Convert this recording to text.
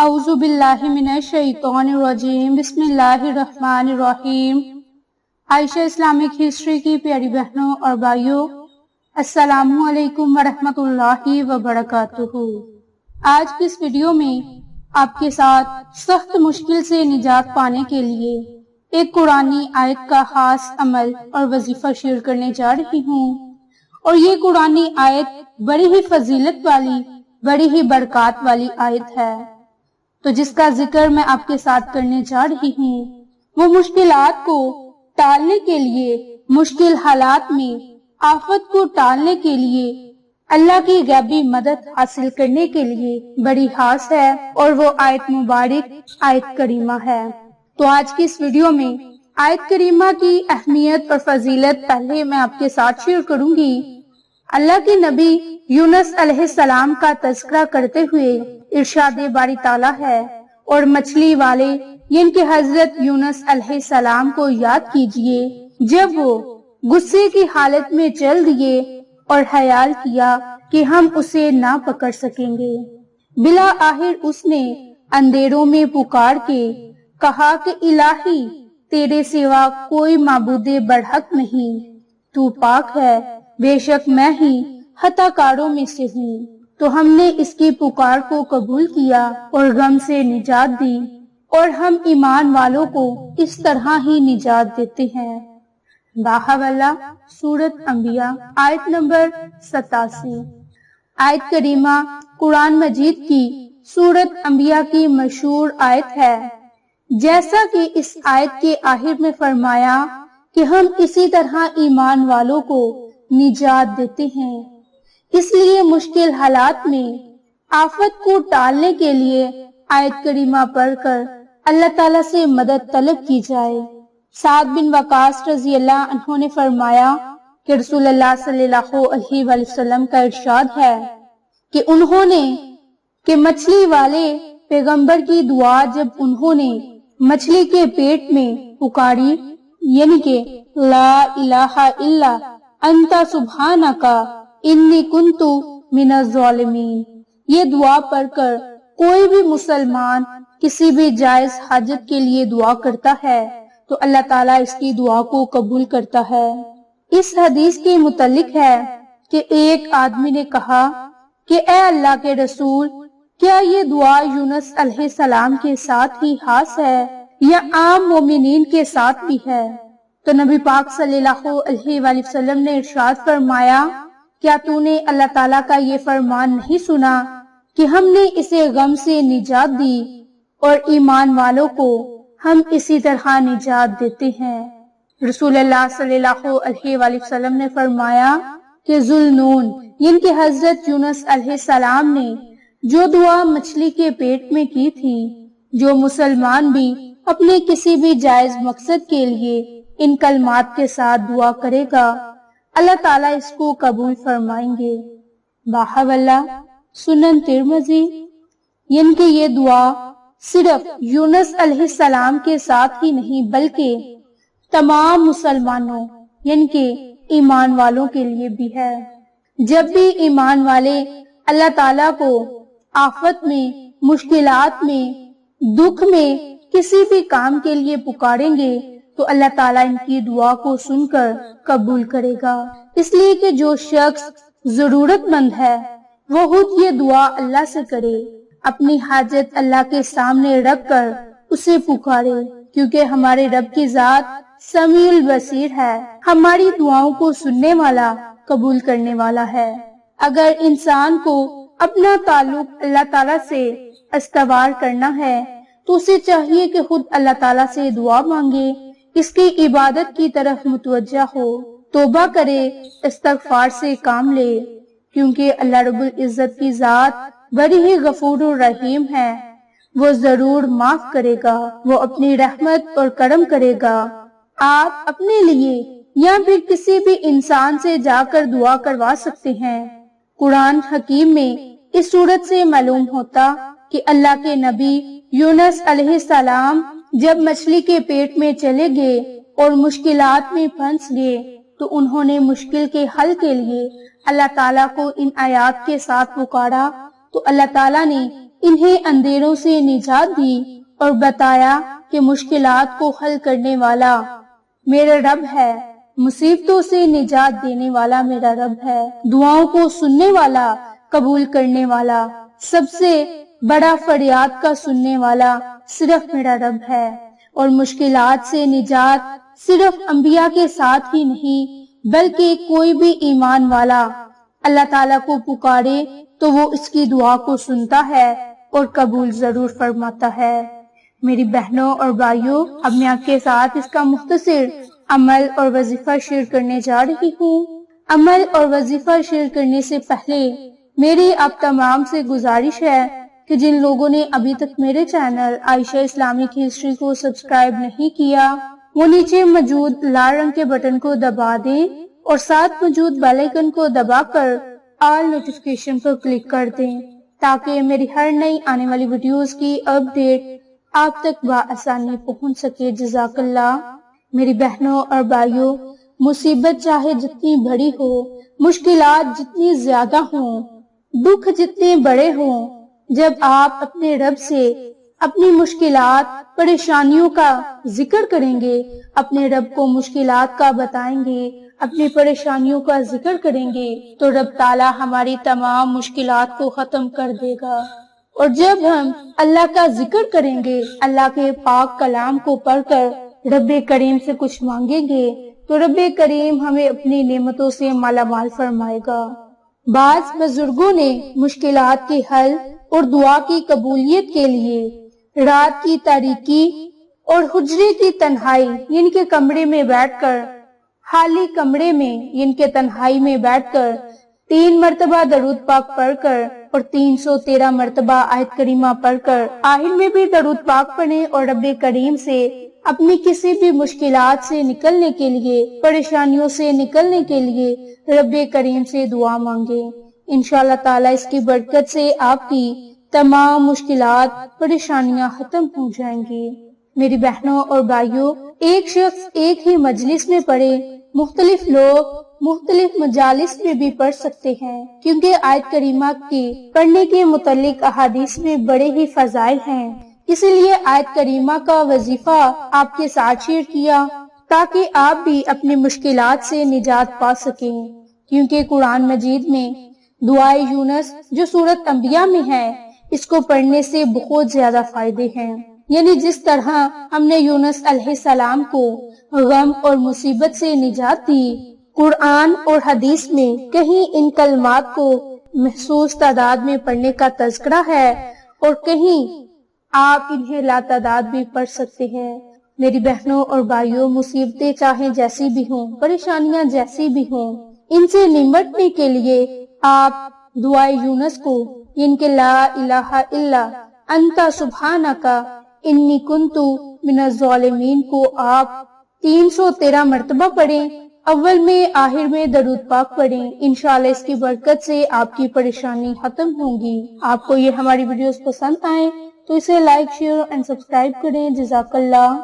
اعوذ باللہ من الشیطان الرجیم بسم اللہ الرحمن الرحیم۔ عائشہ اسلامک ہسٹری کی پیاری بہنوں اور بھائیوں، السلام علیکم ورحمۃ اللہ وبرکاتہ۔ آج کی اس ویڈیو میں آپ کے ساتھ سخت مشکل سے نجات پانے کے لیے ایک قرآنی آیت کا خاص عمل اور وظیفہ شیئر کرنے جا رہی ہوں، اور یہ قرآنی آیت بڑی ہی فضیلت والی، بڑی ہی برکات والی آیت ہے، تو جس کا ذکر میں آپ کے ساتھ کرنے جا رہی ہوں وہ مشکلات کو ٹالنے کے لیے، مشکل حالات میں آفت کو ٹالنے کے لیے، اللہ کی غیبی مدد حاصل کرنے کے لیے بڑی خاص ہے، اور وہ آیت مبارک آیت کریمہ ہے۔ تو آج کی اس ویڈیو میں آیت کریمہ کی اہمیت اور فضیلت پہلے میں آپ کے ساتھ شیئر کروں گی۔ اللہ کے نبی یونس علیہ السلام کا تذکرہ کرتے ہوئے ارشاد باری تعالیٰ ہے، اور مچھلی والے یعنی کہ حضرت یونس علیہ السلام کو یاد کیجئے جب وہ غصے کی حالت میں چل دیے اور خیال کیا کہ ہم اسے نہ پکڑ سکیں گے۔ بلا آخر اس نے اندھیروں میں پکار کے کہا کہ الہی، تیرے سوا کوئی معبود برحق نہیں، تو پاک ہے، بے شک میں ہی خطا کاروں میں سے ہوں۔ تو ہم نے اس کی پکار کو قبول کیا اور غم سے نجات دی، اور ہم ایمان والوں کو اس طرح ہی نجات دیتے ہیں۔ باحولہ سورۃ انبیاء آیت نمبر 87۔ آیت کریمہ قرآن مجید کی سورۃ انبیاء کی مشہور آیت ہے، جیسا کہ اس آیت کے آخر میں فرمایا کہ ہم اسی طرح ایمان والوں کو نجات دیتے ہیں۔ اس لیے مشکل حالات میں آفت کو ٹالنے کے لیے آیت کریمہ پڑھ کر اللہ تعالیٰ سے مدد طلب کی جائے۔ سعد بن وقاص رضی اللہ عنہ نے فرمایا کہ رسول اللہ صلی اللہ علیہ وآلہ وسلم کا ارشاد ہے کہ انہوں نے کہ مچھلی والے پیغمبر کی دعا جب انہوں نے مچھلی کے پیٹ میں پکاری، یعنی کہ لا الہ الا انت سبحانک انی کنت من الظالمین، یہ دعا پڑھ کر کوئی بھی مسلمان کسی بھی جائز حاجت کے لیے دعا کرتا ہے تو اللہ تعالیٰ اس کی دعا کو قبول کرتا ہے۔ اس حدیث کے متعلق ہے کہ ایک آدمی نے کہا کہ اے اللہ کے رسول، کیا یہ دعا یونس علیہ السلام کے ساتھ ہی خاص ہے یا عام مومنین کے ساتھ بھی ہے؟ تو نبی پاک صلی اللہ علیہ وآلہ وسلم نے ارشاد فرمایا، کیا تو نے اللہ تعالیٰ کا یہ فرمان نہیں سنا کہ ہم نے اسے غم سے نجات دی، اور ایمان والوں کو ہم اسی طرح نجات دیتے ہیں۔ رسول اللہ صلی اللہ علیہ وآلہ وسلم نے فرمایا کہ ذوالنون یعنی کہ حضرت یونس علیہ السلام نے جو دعا مچھلی کے پیٹ میں کی تھی، جو مسلمان بھی اپنے کسی بھی جائز مقصد کے لیے ان کلمات کے ساتھ دعا کرے گا، اللہ تعالیٰ اس کو قبول فرمائیں گے۔ باحولہ سنن ترمذی، یعنی کہ یہ دعا صرف یونس علیہ السلام کے ساتھ ہی نہیں بلکہ تمام مسلمانوں یعنی کہ ایمان والوں کے لیے بھی ہے۔ جب بھی ایمان والے اللہ تعالیٰ کو آفت میں، مشکلات میں، دکھ میں، کسی بھی کام کے لیے پکاریں گے تو اللہ تعالیٰ ان کی دعا کو سن کر قبول کرے گا۔ اس لیے کہ جو شخص ضرورت مند ہے وہ خود یہ دعا اللہ سے کرے، اپنی حاجت اللہ کے سامنے رکھ کر اسے پکارے، کیونکہ ہمارے رب کی ذات سمیع البصیر ہے، ہماری دعاؤں کو سننے والا، قبول کرنے والا ہے۔ اگر انسان کو اپنا تعلق اللہ تعالیٰ سے استوار کرنا ہے تو اسے چاہیے کہ خود اللہ تعالیٰ سے دعا مانگے، اس کی عبادت کی طرف متوجہ ہو، توبہ کرے، استغفار سے کام لے، کیونکہ اللہ رب العزت کی ذات بڑی ہی غفور الرحیم ہے، وہ ضرور معاف کرے گا، وہ اپنی رحمت اور کرم کرے گا۔ آپ اپنے لیے یا پھر کسی بھی انسان سے جا کر دعا کروا سکتے ہیں۔ قرآن حکیم میں اس صورت سے معلوم ہوتا کہ اللہ کے نبی یونس علیہ السلام جب مچھلی کے پیٹ میں چلے گئے اور مشکلات میں پھنس گئے تو انہوں نے مشکل کے حل کے لیے اللہ تعالیٰ کو ان آیات کے ساتھ پکارا، تو اللہ تعالیٰ نے انہیں اندھیروں سے نجات دی اور بتایا کہ مشکلات کو حل کرنے والا میرا رب ہے، مصیبتوں سے نجات دینے والا میرا رب ہے، دعاؤں کو سننے والا، قبول کرنے والا، سب سے بڑا فریاد کا سننے والا صرف میرا رب ہے، اور مشکلات سے نجات صرف انبیاء کے ساتھ ہی نہیں بلکہ کوئی بھی ایمان والا اللہ تعالیٰ کو پکارے تو وہ اس کی دعا کو سنتا ہے اور قبول ضرور فرماتا ہے۔ میری بہنوں اور بھائیوں، اب میں آپ کے ساتھ اس کا مختصر عمل اور وظیفہ شیئر کرنے جا رہی ہوں۔ عمل اور وظیفہ شیئر کرنے سے پہلے میری آپ تمام سے گزارش ہے کہ جن لوگوں نے ابھی تک میرے چینل عائشہ اسلامک ہسٹری کو سبسکرائب نہیں کیا، وہ نیچے موجود لال رنگ کے بٹن کو دبا دیں اور ساتھ موجود بیل آئیکن کو دبا کر آل نوٹیفیکیشن پر کلک کر دیں تاکہ میری ہر نئی آنے والی ویڈیوز کی اپڈیٹ آپ تک بآسانی پہنچ سکے۔ جزاک اللہ۔ میری بہنوں اور بھائیوں، مصیبت چاہے جتنی بڑی ہو، مشکلات جتنی زیادہ ہوں، دکھ جتنے بڑے ہوں، جب آپ اپنے رب سے اپنی مشکلات پریشانیوں کا ذکر کریں گے، اپنے رب کو مشکلات کا بتائیں گے، اپنی پریشانیوں کا ذکر کریں گے تو رب تعالی ہماری تمام مشکلات کو ختم کر دے گا۔ اور جب ہم اللہ کا ذکر کریں گے، اللہ کے پاک کلام کو پڑھ کر رب کریم سے کچھ مانگیں گے تو رب کریم ہمیں اپنی نعمتوں سے مالا مال فرمائے گا۔ بعض بزرگوں نے مشکلات کے حل اور دعا کی قبولیت کے لیے رات کی تاریکی اور حجرے کی تنہائی یعنی کہ کمرے میں بیٹھ کر، خالی کمرے میں یعنی کہ تنہائی میں بیٹھ کر 3 مرتبہ درود پاک پڑھ کر اور 313 مرتبہ آیت کریمہ پڑھ کر آخر میں بھی درود پاک پڑھیں اور رب کریم سے اپنی کسی بھی مشکلات سے نکلنے کے لیے، پریشانیوں سے نکلنے کے لیے رب کریم سے دعا مانگیں۔ انشاءاللہ تعالی اس کی برکت سے آپ کی تمام مشکلات، پریشانیاں ختم ہو جائیں گی۔ میری بہنوں اور بھائیوں، ایک شخص ایک ہی مجلس میں پڑھے، مختلف لوگ مختلف مجالس میں بھی پڑھ سکتے ہیں، کیونکہ آیت کریمہ کی پڑھنے کے متعلق احادیث میں بڑے ہی فضائل ہیں۔ اسی لیے آیت کریمہ کا وظیفہ آپ کے ساتھ شیئر کیا تاکہ آپ بھی اپنی مشکلات سے نجات پا سکیں، کیونکہ قرآن مجید میں دعائے یونس جو سورۃ انبیاء میں ہے، اس کو پڑھنے سے بہت زیادہ فائدے ہیں۔ یعنی جس طرح ہم نے یونس علیہ السلام کو غم اور مصیبت سے نجات دی، قرآن اور حدیث میں کہیں ان کلمات کو محسوس تعداد میں پڑھنے کا تذکرہ ہے اور کہیں آپ انہیں لا تعداد بھی پڑھ سکتے ہیں۔ میری بہنوں اور بھائیوں، مصیبتیں چاہے جیسی بھی ہوں، پریشانیاں جیسی بھی ہوں، ان سے نمٹنے کے لیے آپ دعائے یونس کو یعنی کہ لا الہ الا انت سبحانک انی کنت من الظالمین کو آپ 313 مرتبہ پڑھیں، اول میں آخر میں درود پاک پڑھیں۔ انشاءاللہ اس کی برکت سے آپ کی پریشانی ختم ہوں گی۔ آپ کو یہ ہماری ویڈیوز پسند آئیں تو اسے لائک، شیئر اور سبسکرائب کریں۔ جزاک اللہ۔